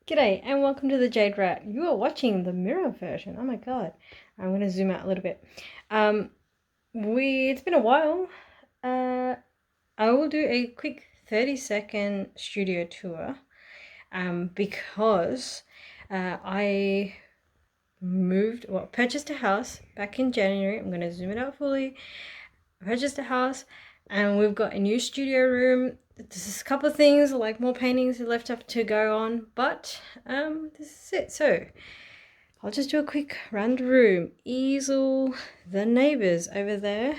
G'day and welcome to the Jade Rat. You are watching the mirror version. Oh my god. I'm going to zoom out a little bit. It's been a while. I will do a quick 30-second studio tour because I purchased a house back in January. I'm going to zoom it out fully. I purchased a house and we've got a new studio room. There's a couple of things like more paintings left up to go on, but this is it. So I'll just do a quick round the room. Easel, the neighbors over there.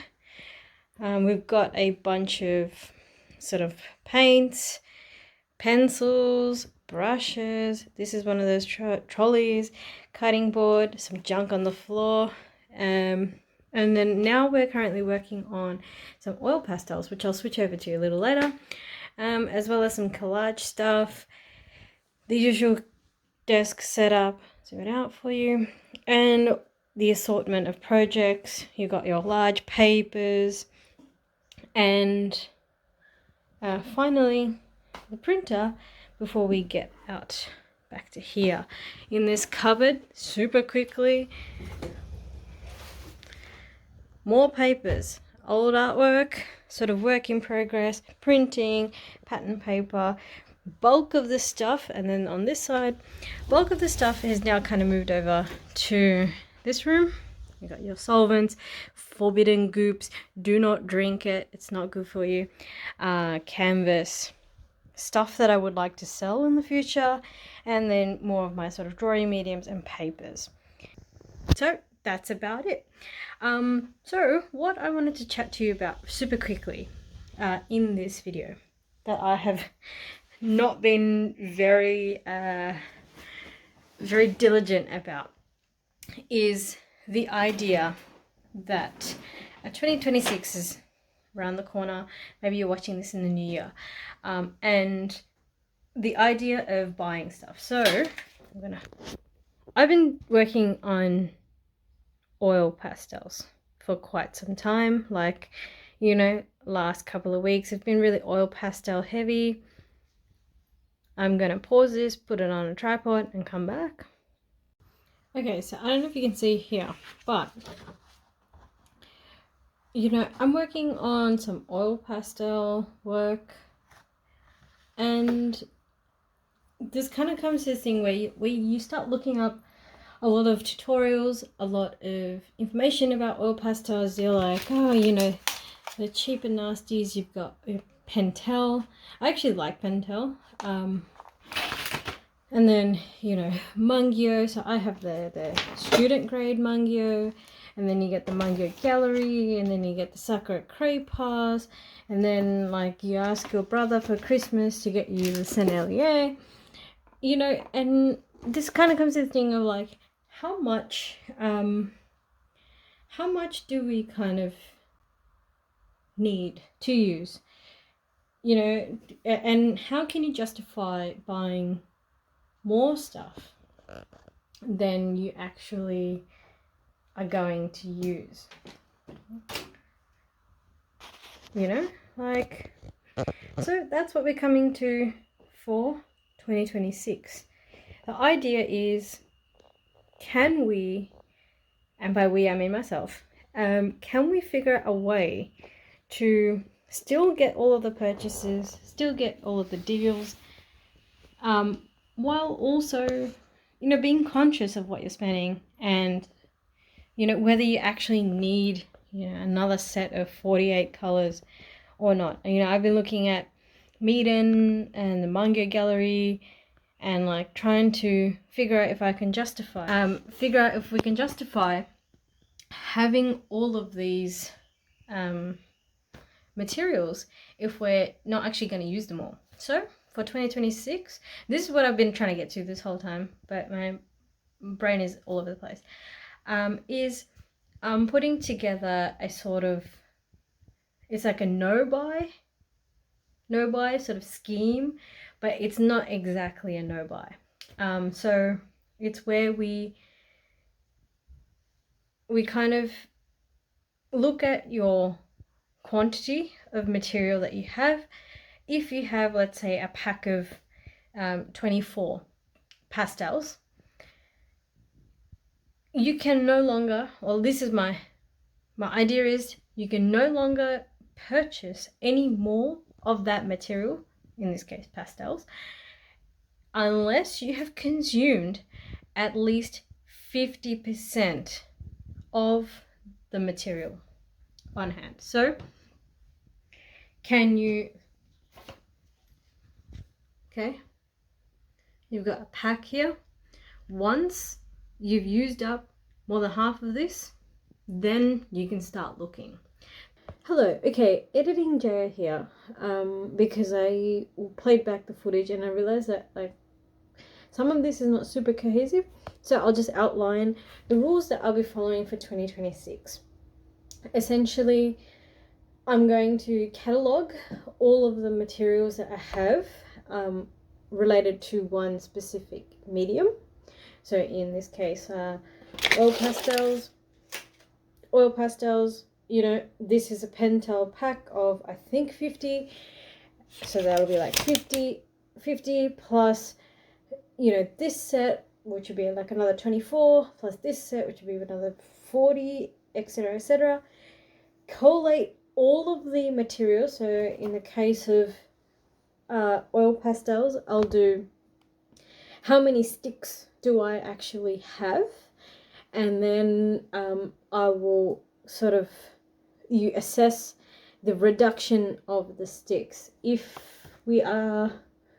We've got a bunch of sort of paints, pencils, brushes. This is one of those trolleys, cutting board, some junk on the floor. And then now we're currently working on some oil pastels, which I'll switch over to a little later, as well as some collage stuff, the usual desk setup, zoom it out for you, and the assortment of projects. You've got your large papers, and finally the printer before we get out back to here. In this cupboard, super quickly, more papers, old artwork, sort of work in progress, printing, pattern paper, bulk of the stuff. And then on this side, bulk of the stuff has now kind of moved over to this room. You got your solvents, forbidden goops, do not drink it, it's not good for you, canvas, stuff that I would like to sell in the future, and then more of my sort of drawing mediums and papers. So that's about it. So what I wanted to chat to you about super quickly in this video that I have not been very diligent about is the idea that 2026 is around the corner. Maybe you're watching this in the new year, and the idea of buying stuff. So I've been working on oil pastels for quite some time. Like, you know, last couple of weeks have been really oil pastel heavy. I'm gonna pause this, put it on a tripod, and come back. Okay, so I don't know if you can see here, but you know, I'm working on some oil pastel work, and this kind of comes to this thing where you start looking up a lot of tutorials, a lot of information about oil pastels. You're like, oh, you know, the cheap and nasties. You've got Pentel. I actually like Pentel. And then, you know, Mungyo. So I have the student grade Mungyo. And then you get the Mungyo Gallery. And then you get the Sakura Craypas. And then, like, you ask your brother for Christmas to get you the Sennelier. You know, and this kind of comes to the thing of, like, how much do we kind of need to use? You know, and how can you justify buying more stuff than you actually are going to use? You know, like, so that's what we're coming to for 2026. The idea is, can we, and by we I mean myself, can we figure a way to still get all of the purchases, still get all of the deals, while also, you know, being conscious of what you're spending, and, you know, whether you actually need, you know, another set of 48 colors or not. You know, I've been looking at Meeden and the Mungyo Gallery, and like trying to figure out if I can justify, if we can justify having all of these materials if we're not actually going to use them all. So for 2026, this is what I've been trying to get to this whole time, but my brain is all over the place, is putting together a sort of, it's like a no buy sort of scheme, but it's not exactly a no buy. So it's where we kind of look at your quantity of material that you have. If you have, let's say, a pack of 24 pastels, you can no longer, well, this is my idea is you can no longer purchase any more of that material, in this case pastels, unless you have consumed at least 50% of the material on hand. So can you, okay, you've got a pack here. Once you've used up more than half of this, then you can start looking. Hello, okay, editing Jaya here, because I played back the footage and I realized that like some of this is not super cohesive, so I'll just outline the rules that I'll be following for 2026. Essentially, I'm going to catalog all of the materials that I have related to one specific medium. So in this case, oil pastels, you know, this is a pentel pack of, I think, 50. So that'll be like 50 plus, you know, this set, which would be like another 24, plus this set, which would be another 40, etc., etc. Collate all of the materials. So in the case of oil pastels, I'll do how many sticks do I actually have, and then I will sort of, you assess the reduction of the sticks. If we are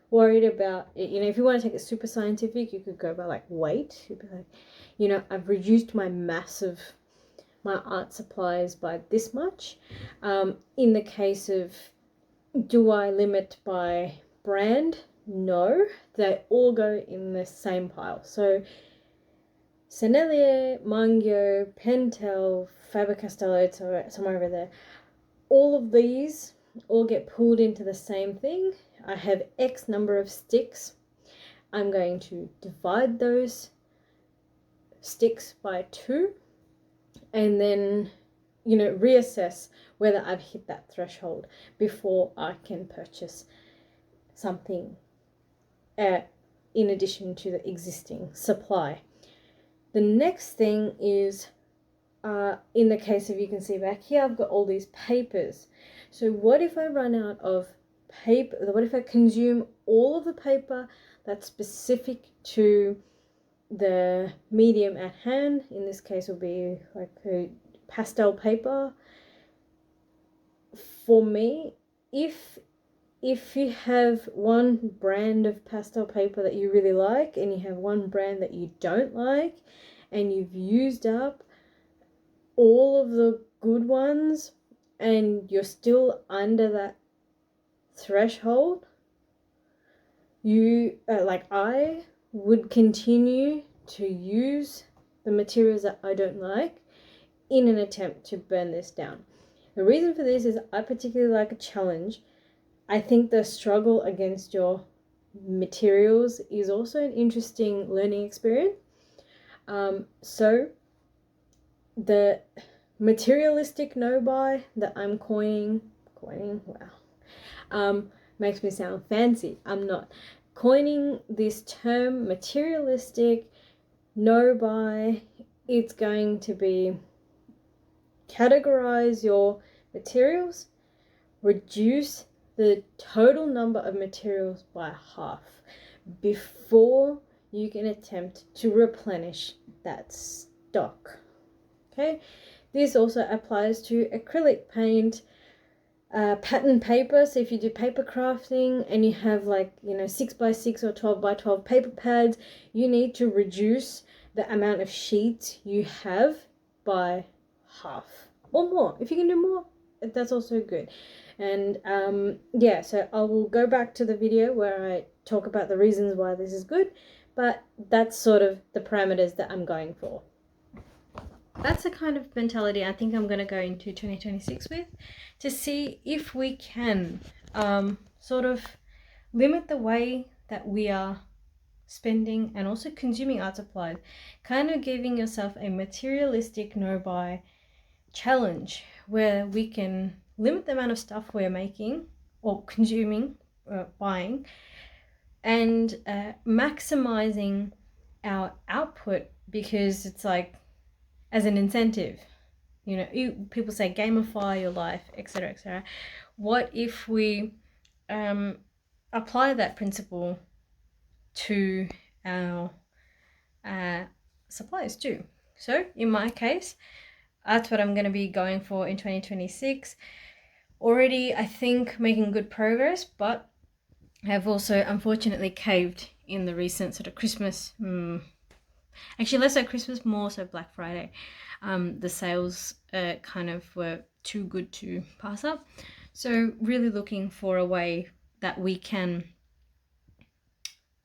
worried about it, you know, if you want to take it super scientific, you could go by like weight. You'd be like, you know, I've reduced my mass of my art supplies by this much. In the case of, do I limit by brand? No, they all go in the same pile. So Sennelier, Mangio, Pentel, Faber-Castell, somewhere over there, all of these all get pulled into the same thing. I have X number of sticks. I'm going to divide those sticks by 2 and then, you know, reassess whether I've hit that threshold before I can purchase something in addition to the existing supply. The next thing is, in the case of, you can see back here, I've got all these papers. So what if I run out of paper? What if I consume all of the paper that's specific to the medium at hand? In this case will be like a pastel paper. For me, if you have one brand of pastel paper that you really like and you have one brand that you don't like, and you've used up all of the good ones and you're still under that threshold, you I would continue to use the materials that I don't like in an attempt to burn this down. The reason for this is I particularly like a challenge. I think the struggle against your materials is also an interesting learning experience. So the materialistic no-buy that I'm coining, wow, makes me sound fancy. I'm not. Coining this term materialistic no-buy, it's going to be categorize your materials, reduce the total number of materials by half before you can attempt to replenish that stock. Okay, this also applies to acrylic paint, pattern paper. So if you do paper crafting and you have 6x6 or 12x12 paper pads, you need to reduce the amount of sheets you have by half or more. If you can do more, that's also good. And yeah, so I will go back to the video where I talk about the reasons why this is good, but that's sort of the parameters that I'm going for. That's the kind of mentality I think I'm going to go into 2026 with, to see if we can sort of limit the way that we are spending and also consuming art supplies, kind of giving yourself a materialistic no-buy challenge where we can limit the amount of stuff we're making or consuming, buying, and maximizing our output, because it's like as an incentive. You know, people say gamify your life, etc., etc. What if we apply that principle to our supplies too? So in my case, that's what I'm going to be going for in 2026. Already, I think, making good progress, but I have also unfortunately caved in the recent sort of Christmas, actually less so Christmas, more so Black Friday. The sales kind of were too good to pass up. So really looking for a way that we can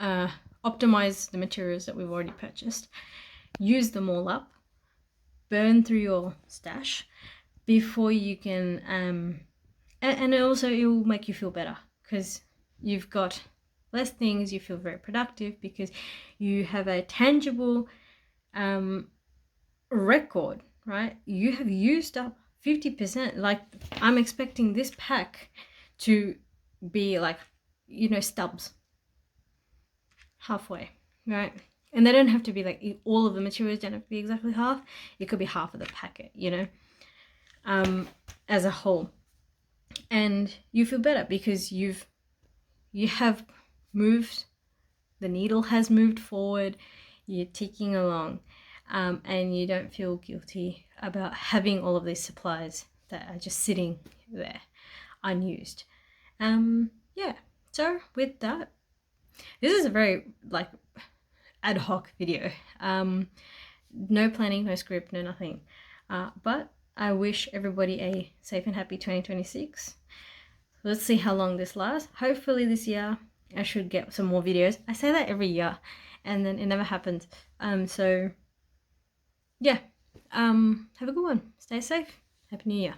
optimize the materials that we've already purchased, use them all up, burn through your stash before you can, and also it will make you feel better because you've got less things, you feel very productive because you have a tangible record, right? You have used up 50%. Like, I'm expecting this pack to be like, you know, stubs halfway, right? And they don't have to be like all of the materials don't have to be exactly half. It could be half of the packet, you know, as a whole. And you feel better because you have moved, the needle has moved forward, you're ticking along, and you don't feel guilty about having all of these supplies that are just sitting there unused. Yeah, so with that, this is a very like ad hoc video. No planning, no script, no nothing. But I wish everybody a safe and happy 2026. Let's see how long this lasts. Hopefully this year I should get some more videos. I say that every year and then it never happens. So yeah, have a good one. Stay safe. Happy New Year.